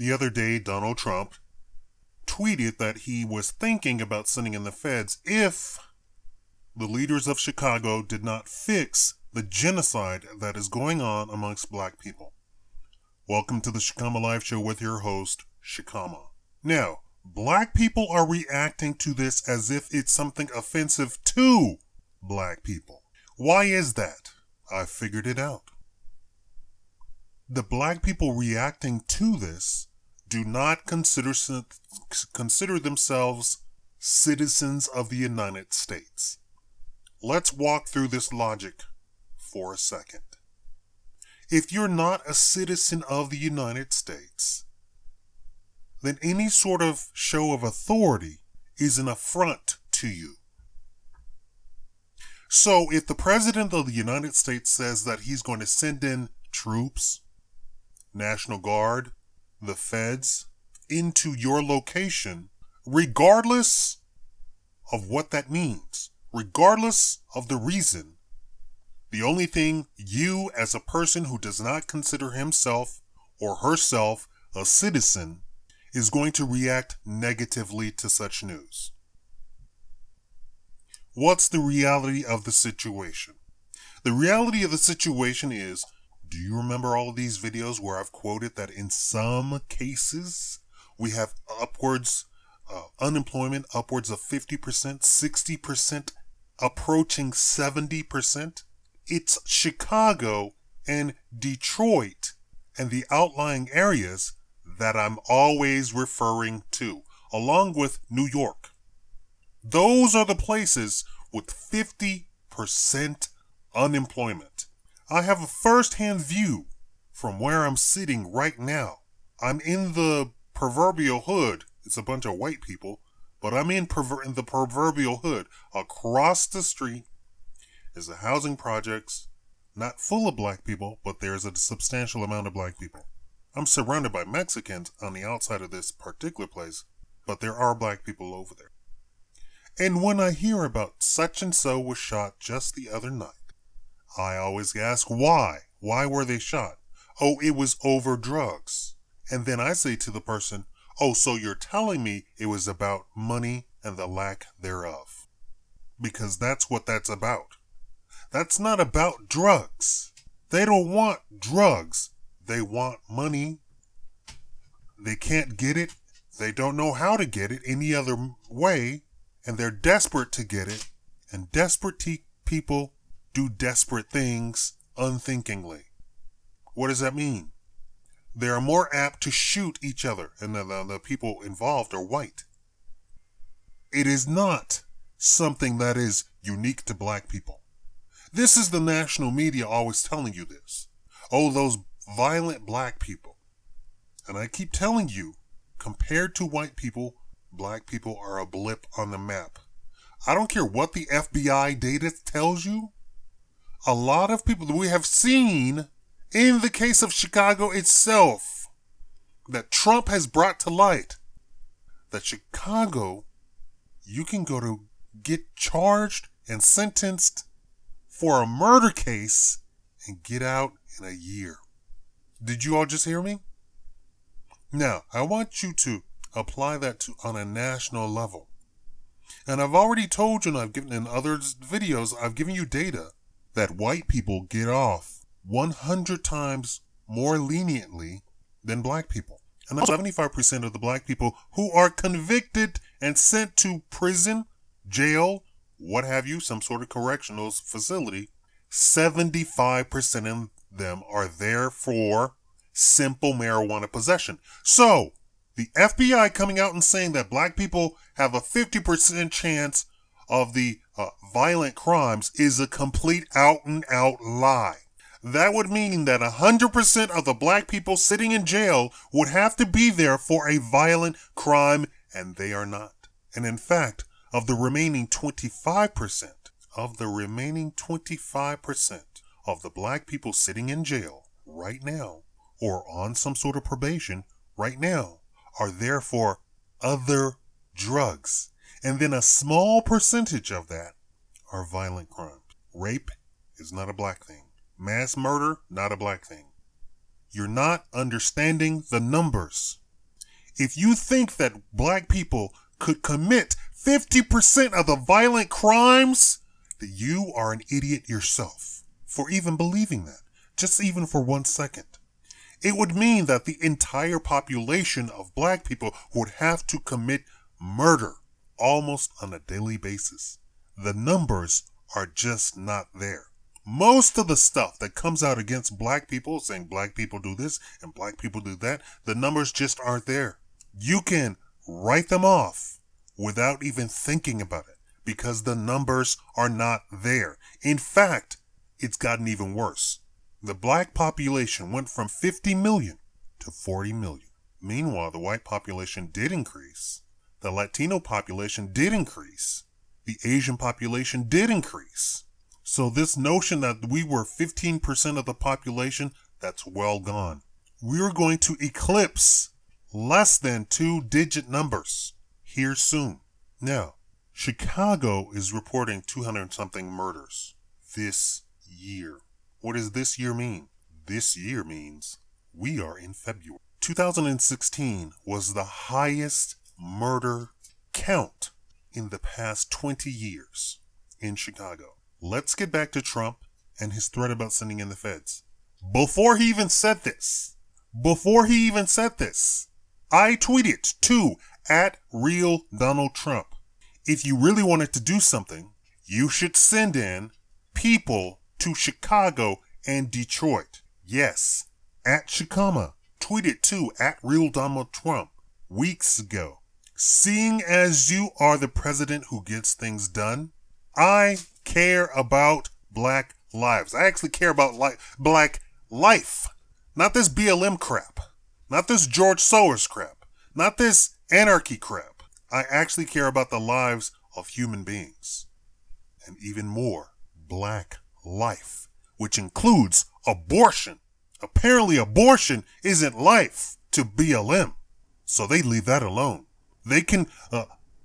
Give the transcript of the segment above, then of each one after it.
The other day, Donald Trump tweeted that he was thinking about sending in the feds if the leaders of Chicago did not fix the genocide that is going on amongst black people. Welcome to the Shakaama Live Show with your host, Shakaama. Now, black people are reacting to this as if it's something offensive to black people. Why is that? I figured it out. The black people reacting to this do not consider themselves citizens of the United States. Let's walk through this logic for a second. If you're not a citizen of the United States, then any sort of show of authority is an affront to you. So if the President of the United States says that he's going to send in troops, National Guard, the feds, into your location, regardless of what that means, regardless of the reason, the only thing you as a person who does not consider himself or herself a citizen is going to react negatively to such news. What's the reality of the situation? The reality of the situation is, do you remember all of these videos where I've quoted that in some cases we have unemployment upwards of 50%, 60%, approaching 70%? It's Chicago and Detroit and the outlying areas that I'm always referring to, along with New York. Those are the places with 50% unemployment. I have a first-hand view from where I'm sitting right now. I'm in the proverbial hood. It's a bunch of white people, but I'm in the proverbial hood. Across the street is the housing projects, not full of black people, but there's a substantial amount of black people. I'm surrounded by Mexicans on the outside of this particular place, but there are black people over there. And when I hear about such and so was shot just the other night, I always ask why. Why were they shot? Oh, it was over drugs. And then I say to the person, oh, so you're telling me it was about money and the lack thereof. Because that's what that's about. That's not about drugs. They don't want drugs. They want money. They can't get it. They don't know how to get it any other way. And they're desperate to get it. And desperate people do desperate things unthinkingly. What does that mean? They are more apt to shoot each other, and the people involved are white. It is not something that is unique to black people. This is the national media always telling you this. Oh, those violent black people. And I keep telling you, compared to white people, black people are a blip on the map. I don't care what the FBI data tells you. A lot of people that we have seen in the case of Chicago itself, that Trump has brought to light, that Chicago, you can go to get charged and sentenced for a murder case and get out in a year. Did you all just hear me? Now, I want you to apply that on a national level. And I've already told you, and I've given in other videos, I've given you data that white people get off 100 times more leniently than black people. And 75% of the black people who are convicted and sent to prison, jail, what have you, some sort of correctional facility, 75% of them are there for simple marijuana possession. So, the FBI coming out and saying that black people have a 50% chance of the violent crimes is a complete out and out lie. That would mean that 100% of the black people sitting in jail would have to be there for a violent crime, and they are not. And in fact, of the remaining 25%, of the black people sitting in jail right now, or on some sort of probation right now, are there for other drugs. And then a small percentage of that are violent crimes. Rape is not a black thing. Mass murder, not a black thing. You're not understanding the numbers. If you think that black people could commit 50% of the violent crimes, then you are an idiot yourself for even believing that, just even for 1 second. It would mean that the entire population of black people would have to commit murder almost on a daily basis. The numbers are just not there. Most of the stuff that comes out against black people, saying black people do this and black people do that, the numbers just aren't there. You can write them off without even thinking about it because the numbers are not there. In fact, it's gotten even worse. The black population went from 50 million to 40 million. Meanwhile, the white population did increase. The Latino population did increase. The Asian population did increase. So this notion that we were 15% of the population, that's well gone. We're going to eclipse less than 2-digit numbers here soon. Now, Chicago is reporting 200-something murders this year. What does this year mean? This year means we are in February. 2016 was the highest murder count in the past 20 years in Chicago. Let's get back to Trump and his threat about sending in the feds. Before he even said this, I tweeted to @RealDonaldTrump. If you really wanted to do something, you should send in people to Chicago and Detroit. Yes, @Shakaama tweeted to @RealDonaldTrump weeks ago. Seeing as you are the president who gets things done, I care about black lives. I actually care about black life. Not this BLM crap. Not this George Soros crap. Not this anarchy crap. I actually care about the lives of human beings. And even more, black life, which includes abortion. Apparently abortion isn't life to BLM. So they leave that alone. They can,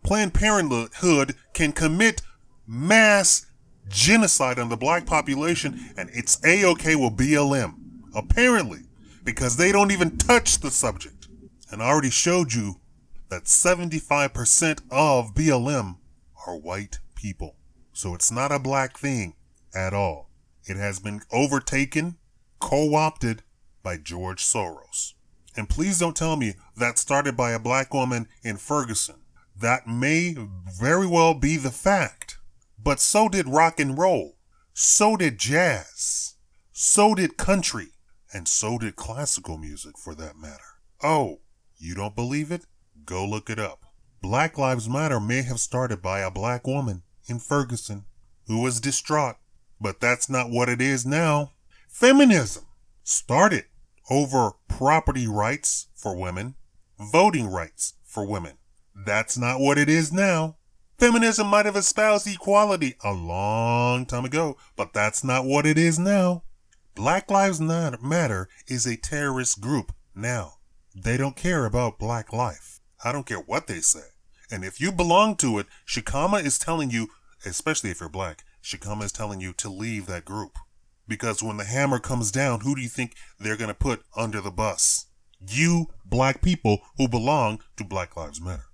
Planned Parenthood can commit mass genocide on the black population and it's A-okay with BLM. Apparently, because they don't even touch the subject. And I already showed you that 75% of BLM are white people. So it's not a black thing at all. It has been overtaken, co-opted by George Soros. And please don't tell me that started by a black woman in Ferguson. That may very well be the fact. But so did rock and roll. So did jazz. So did country. And so did classical music for that matter. Oh, you don't believe it? Go look it up. Black Lives Matter may have started by a black woman in Ferguson who was distraught. But that's not what it is now. Feminism started over property rights for women, voting rights for women. That's not what it is now. Feminism might have espoused equality a long time ago, but that's not what it is now. Black Lives Matter is a terrorist group now. They don't care about black life. I don't care what they say. And if you belong to it, Shakaama is telling you, especially if you're black, Shakaama is telling you to leave that group. Because when the hammer comes down, who do you think they're going to put under the bus? You black people who belong to Black Lives Matter.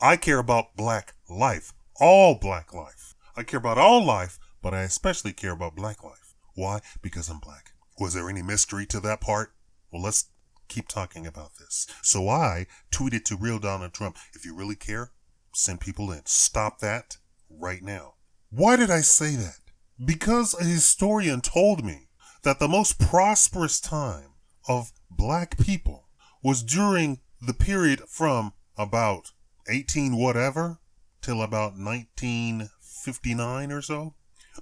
I care about black life, all black life. I care about all life, but I especially care about black life. Why? Because I'm black. Was there any mystery to that part? Well, let's keep talking about this. So I tweeted to Real Donald Trump, if you really care, send people in. Stop that right now. Why did I say that? Because a historian told me that the most prosperous time of black people was during the period from about 18 whatever till about 1959 or so,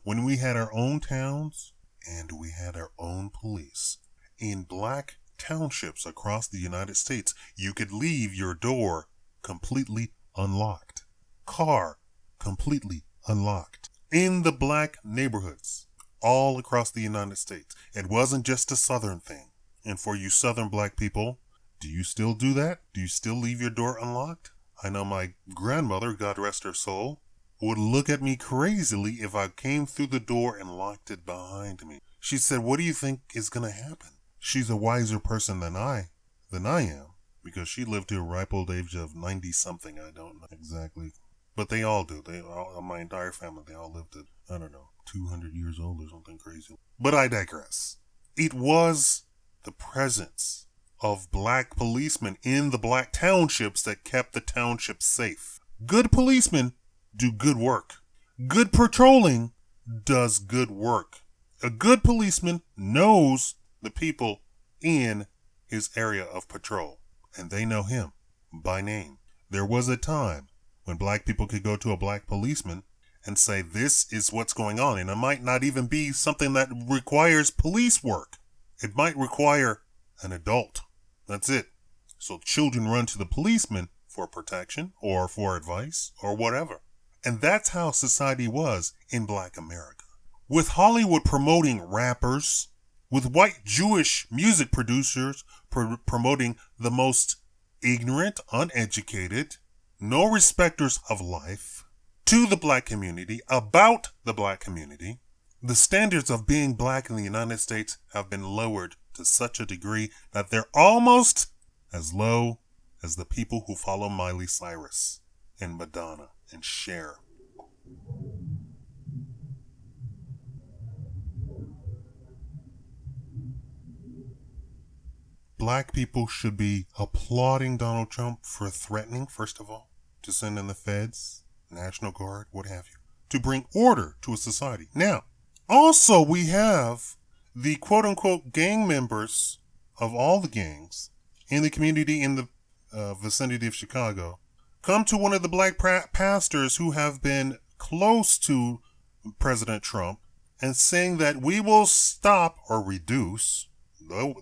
when we had our own towns and we had our own police. In black townships across the United States, you could leave your door completely unlocked. Car completely unlocked. In the black neighborhoods all across the United States. It wasn't just a Southern thing. And for you Southern black people, do you still do that? Do you still leave your door unlocked? I know my grandmother, God rest her soul, would look at me crazily if I came through the door and locked it behind me. She said, what do you think is going to happen? She's a wiser person than I am, because she lived to a ripe old age of 90 something. I don't know exactly. But they all do. My entire family, they all lived to, I don't know, 200 years old or something crazy. But I digress. It was the presence of black policemen in the black townships that kept the townships safe. Good policemen do good work. Good patrolling does good work. A good policeman knows the people in his area of patrol, and they know him by name. There was a time when black people could go to a black policeman and say, this is what's going on. And it might not even be something that requires police work. It might require an adult. That's it. So children run to the policeman for protection or for advice or whatever. And that's how society was in Black America. With Hollywood promoting rappers, with white Jewish music producers promoting the most ignorant, uneducated, no respecters of life to the black community, about the black community, the standards of being black in the United States have been lowered to such a degree that they're almost as low as the people who follow Miley Cyrus and Madonna and Cher. Black people should be applauding Donald Trump for threatening, first of all, to send in the feds, National Guard, what have you, to bring order to a society. Now, also we have the quote-unquote gang members of all the gangs in the community in the vicinity of Chicago come to one of the black pastors who have been close to President Trump and saying that we will stop or reduce,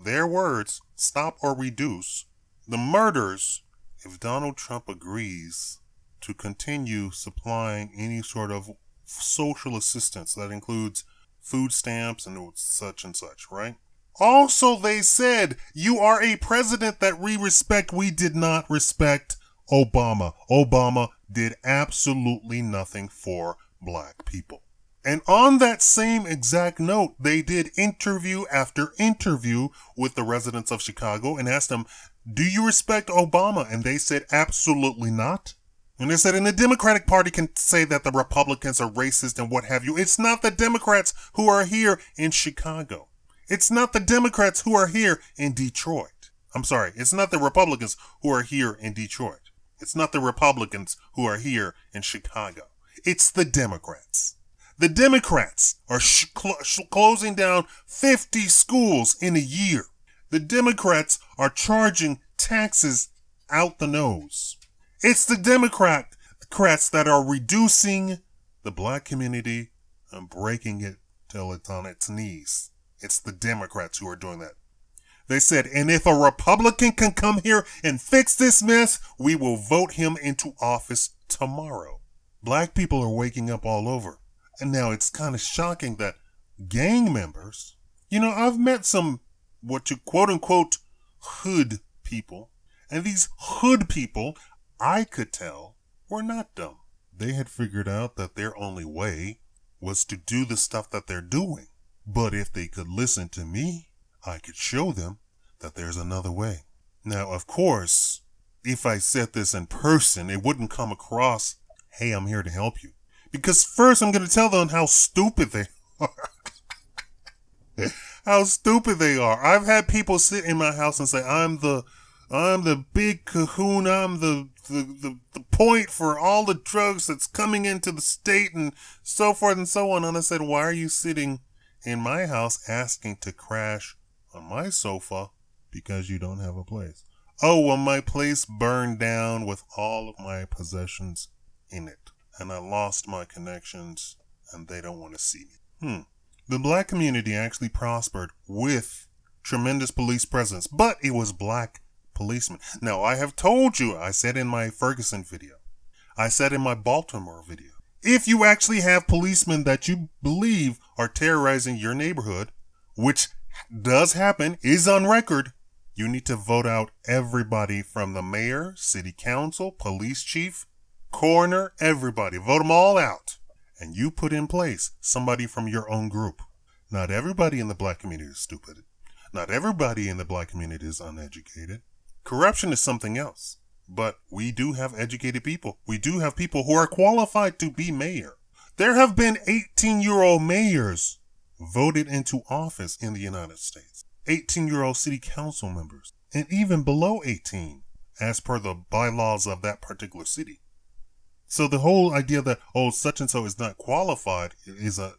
their words, stop or reduce the murders if Donald Trump agrees to continue supplying any sort of social assistance that includes food stamps and such, right? Also, they said, you are a president that we respect. We did not respect Obama. Obama did absolutely nothing for black people. And on that same exact note, they did interview after interview with the residents of Chicago and asked them, do you respect Obama? And they said, absolutely not. And they said, and the Democratic Party can say that the Republicans are racist and what have you. It's not the Democrats who are here in Chicago. It's not the Democrats who are here in Detroit. I'm sorry. It's not the Republicans who are here in Detroit. It's not the Republicans who are here in Chicago. It's the Democrats. The Democrats are closing down 50 schools in a year. The Democrats are charging taxes out the nose. It's the Democrats that are reducing the black community and breaking it till it's on its knees. It's the Democrats who are doing that. They said, and if a Republican can come here and fix this mess, we will vote him into office tomorrow. Black people are waking up all over. And now it's kind of shocking that gang members, I've met some what you quote unquote hood people, and these hood people, I could tell, were not dumb. They had figured out that their only way was to do the stuff that they're doing. But if they could listen to me, I could show them that there's another way. Now, of course, if I said this in person, it wouldn't come across, hey, I'm here to help you. Because first I'm going to tell them how stupid they are. How stupid they are. I've had people sit in my house and say, I'm the big kahuna, I'm the point for all the drugs that's coming into the state and so forth and so on. And I said, why are you sitting in my house asking to crash on my sofa because you don't have a place? Oh, well, my place burned down with all of my possessions in it. And I lost my connections, and they don't want to see me. The black community actually prospered with tremendous police presence, but it was black policemen. Now, I have told you, I said in my Ferguson video, I said in my Baltimore video, if you actually have policemen that you believe are terrorizing your neighborhood, which does happen, is on record, you need to vote out everybody from the mayor, city council, police chief, coroner, everybody. Vote them all out. And you put in place somebody from your own group. Not everybody in the black community is stupid. Not everybody in the black community is uneducated. Corruption is something else. But we do have educated people. We do have people who are qualified to be mayor. There have been 18-year-old mayors voted into office in the United States. 18-year-old city council members. And even below 18, as per the bylaws of that particular city. So the whole idea that, oh, such and so is not qualified is a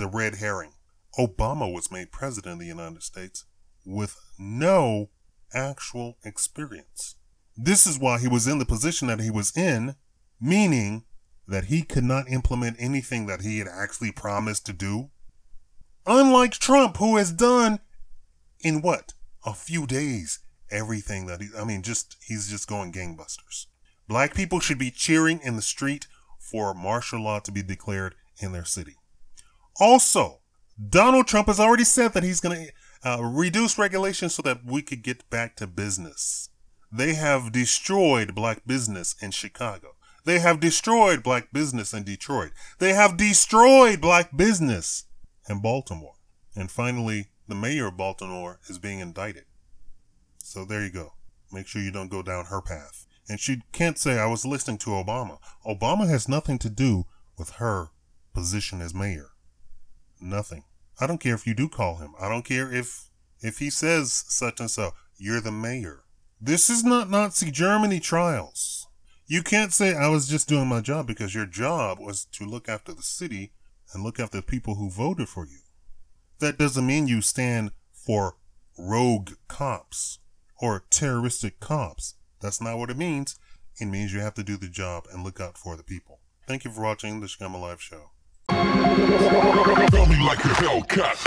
red herring. Obama was made president of the United States with no actual experience. This is why he was in the position that he was in, meaning that he could not implement anything that he had actually promised to do. Unlike Trump, who has done in what? A few days, everything that he's just going gangbusters. Black people should be cheering in the street for martial law to be declared in their city. Also, Donald Trump has already said that he's going to reduce regulations so that we could get back to business. They have destroyed black business in Chicago. They have destroyed black business in Detroit. They have destroyed black business in Baltimore. And finally, the mayor of Baltimore is being indicted. So there you go. Make sure you don't go down her path. And she can't say, I was listening to Obama. Obama has nothing to do with her position as mayor. Nothing. I don't care if you do call him. I don't care if he says such and so. You're the mayor. This is not Nazi Germany trials. You can't say I was just doing my job, because your job was to look after the city and look after the people who voted for you. That doesn't mean you stand for rogue cops or terroristic cops. That's not what it means. It means you have to do the job and look out for the people. Thank you for watching the Shakaama Live Show. Tell me like a Hellcat.